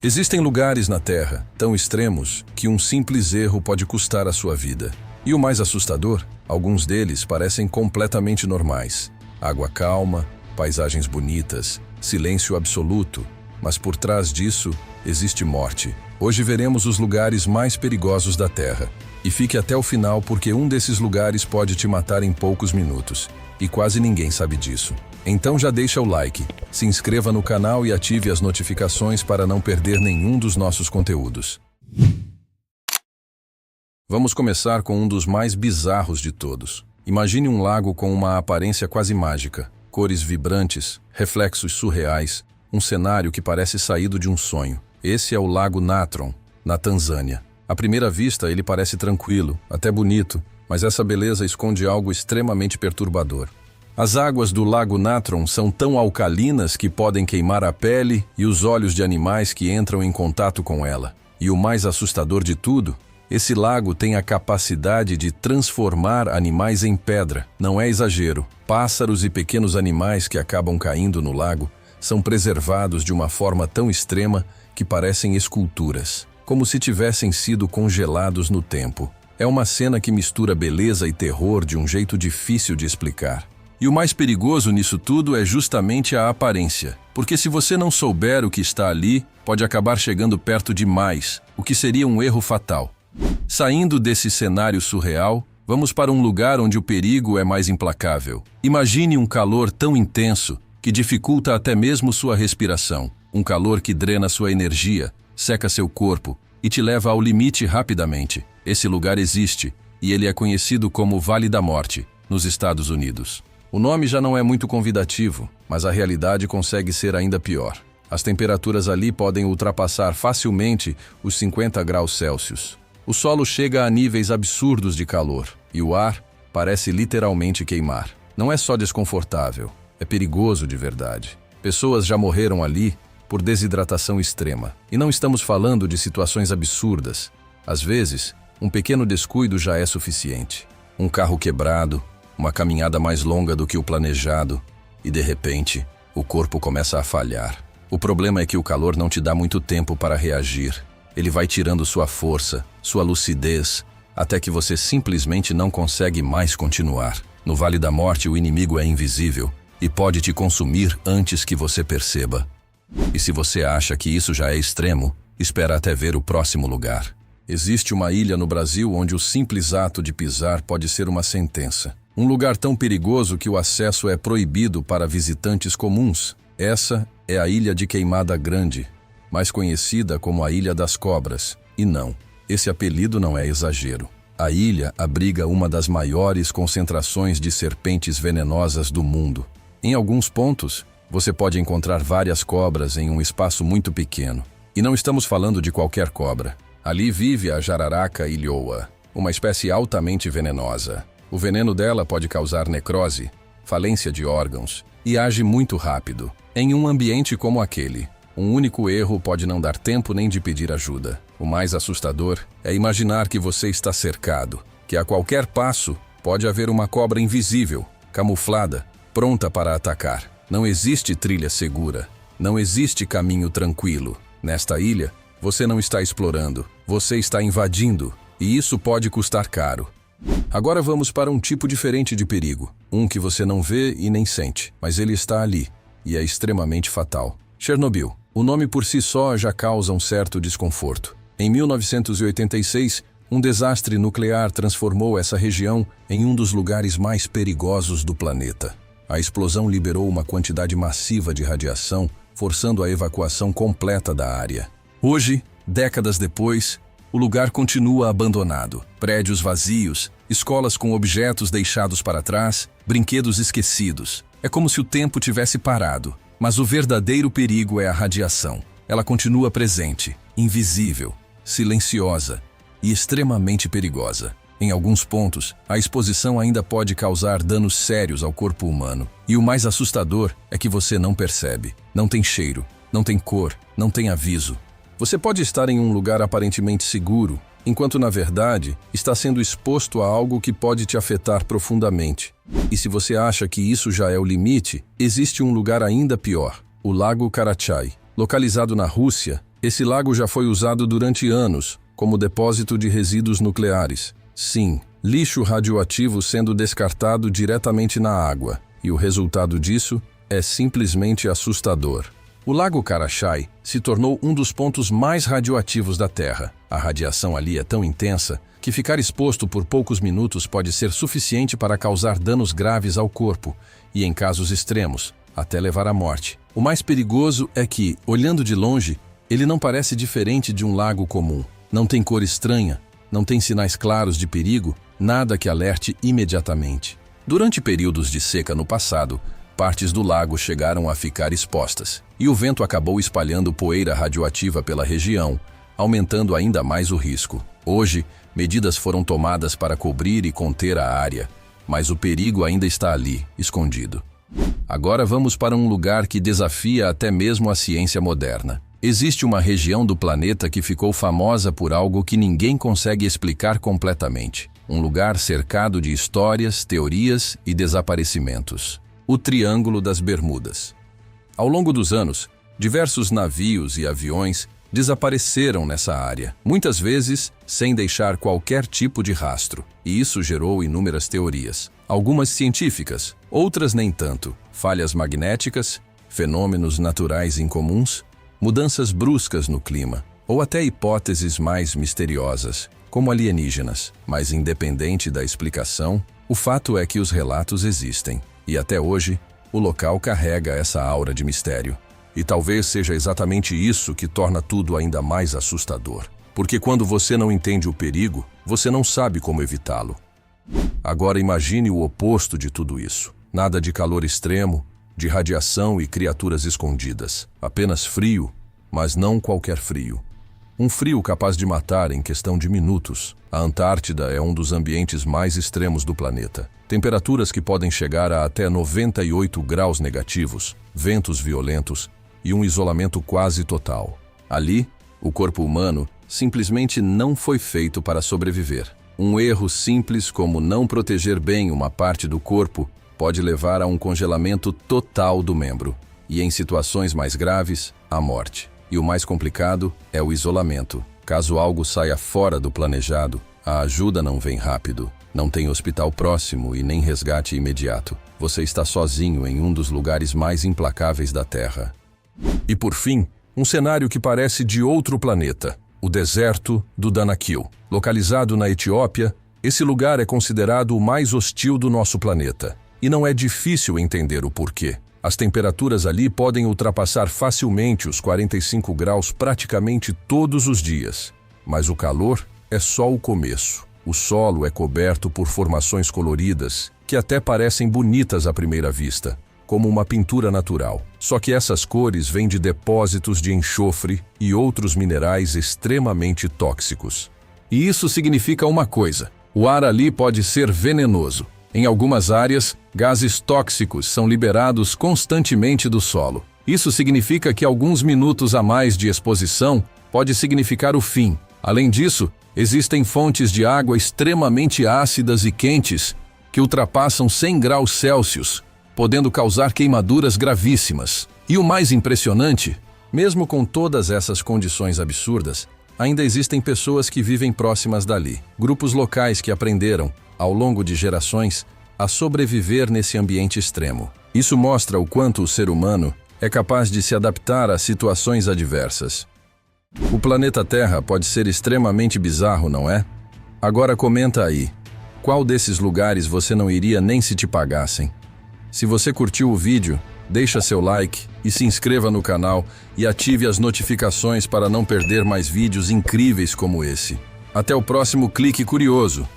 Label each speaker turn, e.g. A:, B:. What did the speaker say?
A: Existem lugares na Terra tão extremos que um simples erro pode custar a sua vida. E o mais assustador, alguns deles parecem completamente normais. Água calma, paisagens bonitas, silêncio absoluto, mas por trás disso existe morte. Hoje veremos os lugares mais perigosos da Terra. E fique até o final porque um desses lugares pode te matar em poucos minutos. E quase ninguém sabe disso. Então já deixa o like, se inscreva no canal e ative as notificações para não perder nenhum dos nossos conteúdos. Vamos começar com um dos mais bizarros de todos. Imagine um lago com uma aparência quase mágica, cores vibrantes, reflexos surreais, um cenário que parece saído de um sonho. Esse é o Lago Natron, na Tanzânia. À primeira vista ele parece tranquilo, até bonito, mas essa beleza esconde algo extremamente perturbador. As águas do Lago Natron são tão alcalinas que podem queimar a pele e os olhos de animais que entram em contato com ela. E o mais assustador de tudo, esse lago tem a capacidade de transformar animais em pedra. Não é exagero. Pássaros e pequenos animais que acabam caindo no lago são preservados de uma forma tão extrema que parecem esculturas, como se tivessem sido congelados no tempo. É uma cena que mistura beleza e terror de um jeito difícil de explicar. E o mais perigoso nisso tudo é justamente a aparência, porque se você não souber o que está ali, pode acabar chegando perto demais, o que seria um erro fatal. Saindo desse cenário surreal, vamos para um lugar onde o perigo é mais implacável. Imagine um calor tão intenso que dificulta até mesmo sua respiração, um calor que drena sua energia, seca seu corpo e te leva ao limite rapidamente. Esse lugar existe e ele é conhecido como Vale da Morte, nos Estados Unidos. O nome já não é muito convidativo, mas a realidade consegue ser ainda pior. As temperaturas ali podem ultrapassar facilmente os 50 graus Celsius. O solo chega a níveis absurdos de calor e o ar parece literalmente queimar. Não é só desconfortável, é perigoso de verdade. Pessoas já morreram ali por desidratação extrema. E não estamos falando de situações absurdas. Às vezes, um pequeno descuido já é suficiente. Um carro quebrado, uma caminhada mais longa do que o planejado e, de repente, o corpo começa a falhar. O problema é que o calor não te dá muito tempo para reagir. Ele vai tirando sua força, sua lucidez, até que você simplesmente não consegue mais continuar. No Vale da Morte, o inimigo é invisível e pode te consumir antes que você perceba. E se você acha que isso já é extremo, espera até ver o próximo lugar. Existe uma ilha no Brasil onde o simples ato de pisar pode ser uma sentença. Um lugar tão perigoso que o acesso é proibido para visitantes comuns. Essa é a Ilha de Queimada Grande, mais conhecida como a Ilha das Cobras. E não, esse apelido não é exagero. A ilha abriga uma das maiores concentrações de serpentes venenosas do mundo. Em alguns pontos, você pode encontrar várias cobras em um espaço muito pequeno. E não estamos falando de qualquer cobra. Ali vive a jararaca ilhoa, uma espécie altamente venenosa. O veneno dela pode causar necrose, falência de órgãos e age muito rápido. Em um ambiente como aquele, um único erro pode não dar tempo nem de pedir ajuda. O mais assustador é imaginar que você está cercado, que a qualquer passo pode haver uma cobra invisível, camuflada, pronta para atacar. Não existe trilha segura, não existe caminho tranquilo. Nesta ilha, você não está explorando, você está invadindo, e isso pode custar caro. Agora vamos para um tipo diferente de perigo, um que você não vê e nem sente, mas ele está ali, e é extremamente fatal. Chernobyl. O nome por si só já causa um certo desconforto. Em 1986, um desastre nuclear transformou essa região em um dos lugares mais perigosos do planeta. A explosão liberou uma quantidade massiva de radiação, forçando a evacuação completa da área. Hoje, décadas depois, o lugar continua abandonado. Prédios vazios, escolas com objetos deixados para trás, brinquedos esquecidos. É como se o tempo tivesse parado. Mas o verdadeiro perigo é a radiação. Ela continua presente, invisível, silenciosa e extremamente perigosa. Em alguns pontos, a exposição ainda pode causar danos sérios ao corpo humano. E o mais assustador é que você não percebe. Não tem cheiro, não tem cor, não tem aviso. Você pode estar em um lugar aparentemente seguro, enquanto na verdade está sendo exposto a algo que pode te afetar profundamente. E se você acha que isso já é o limite, existe um lugar ainda pior, o Lago Karachay. Localizado na Rússia, Esse lago já foi usado durante anos como depósito de resíduos nucleares. Sim, lixo radioativo sendo descartado diretamente na água. E o resultado disso é simplesmente assustador. O Lago Karachai se tornou um dos pontos mais radioativos da Terra. A radiação ali é tão intensa que ficar exposto por poucos minutos pode ser suficiente para causar danos graves ao corpo e, em casos extremos, até levar à morte. O mais perigoso é que, olhando de longe, ele não parece diferente de um lago comum. Não tem cor estranha, não tem sinais claros de perigo, nada que alerte imediatamente. Durante períodos de seca no passado, partes do lago chegaram a ficar expostas, e o vento acabou espalhando poeira radioativa pela região, aumentando ainda mais o risco. Hoje, medidas foram tomadas para cobrir e conter a área, mas o perigo ainda está ali, escondido. Agora vamos para um lugar que desafia até mesmo a ciência moderna. Existe uma região do planeta que ficou famosa por algo que ninguém consegue explicar completamente. Um lugar cercado de histórias, teorias e desaparecimentos. O Triângulo das Bermudas. Ao longo dos anos, diversos navios e aviões desapareceram nessa área, muitas vezes sem deixar qualquer tipo de rastro, e isso gerou inúmeras teorias. Algumas científicas, outras nem tanto. Falhas magnéticas, fenômenos naturais incomuns, mudanças bruscas no clima, ou até hipóteses mais misteriosas, como alienígenas. Mas independente da explicação, o fato é que os relatos existem, e até hoje, o local carrega essa aura de mistério. E talvez seja exatamente isso que torna tudo ainda mais assustador. Porque quando você não entende o perigo, você não sabe como evitá-lo. Agora imagine o oposto de tudo isso. Nada de calor extremo, de radiação e criaturas escondidas. Apenas frio, mas não qualquer frio. Um frio capaz de matar em questão de minutos. A Antártida é um dos ambientes mais extremos do planeta. Temperaturas que podem chegar a até 98 graus negativos, ventos violentos e um isolamento quase total. Ali, o corpo humano simplesmente não foi feito para sobreviver. Um erro simples como não proteger bem uma parte do corpo pode levar a um congelamento total do membro e, em situações mais graves, à morte. E o mais complicado é o isolamento. Caso algo saia fora do planejado, a ajuda não vem rápido. Não tem hospital próximo e nem resgate imediato. Você está sozinho em um dos lugares mais implacáveis da Terra. E por fim, um cenário que parece de outro planeta. O deserto do Danakil. Localizado na Etiópia, esse lugar é considerado o mais hostil do nosso planeta. E não é difícil entender o porquê. As temperaturas ali podem ultrapassar facilmente os 45 graus praticamente todos os dias. Mas o calor é só o começo. O solo é coberto por formações coloridas, que até parecem bonitas à primeira vista, como uma pintura natural. Só que essas cores vêm de depósitos de enxofre e outros minerais extremamente tóxicos. E isso significa uma coisa: o ar ali pode ser venenoso. Em algumas áreas, gases tóxicos são liberados constantemente do solo. Isso significa que alguns minutos a mais de exposição pode significar o fim. Além disso, existem fontes de água extremamente ácidas e quentes que ultrapassam 100 graus Celsius, podendo causar queimaduras gravíssimas. E o mais impressionante, mesmo com todas essas condições absurdas, ainda existem pessoas que vivem próximas dali. Grupos locais que aprenderam, ao longo de gerações, a sobreviver nesse ambiente extremo. Isso mostra o quanto o ser humano é capaz de se adaptar a situações adversas. O planeta Terra pode ser extremamente bizarro, não é? Agora comenta aí, qual desses lugares você não iria nem se te pagassem? Se você curtiu o vídeo, deixa seu like e se inscreva no canal e ative as notificações para não perder mais vídeos incríveis como esse. Até o próximo Clique Curioso!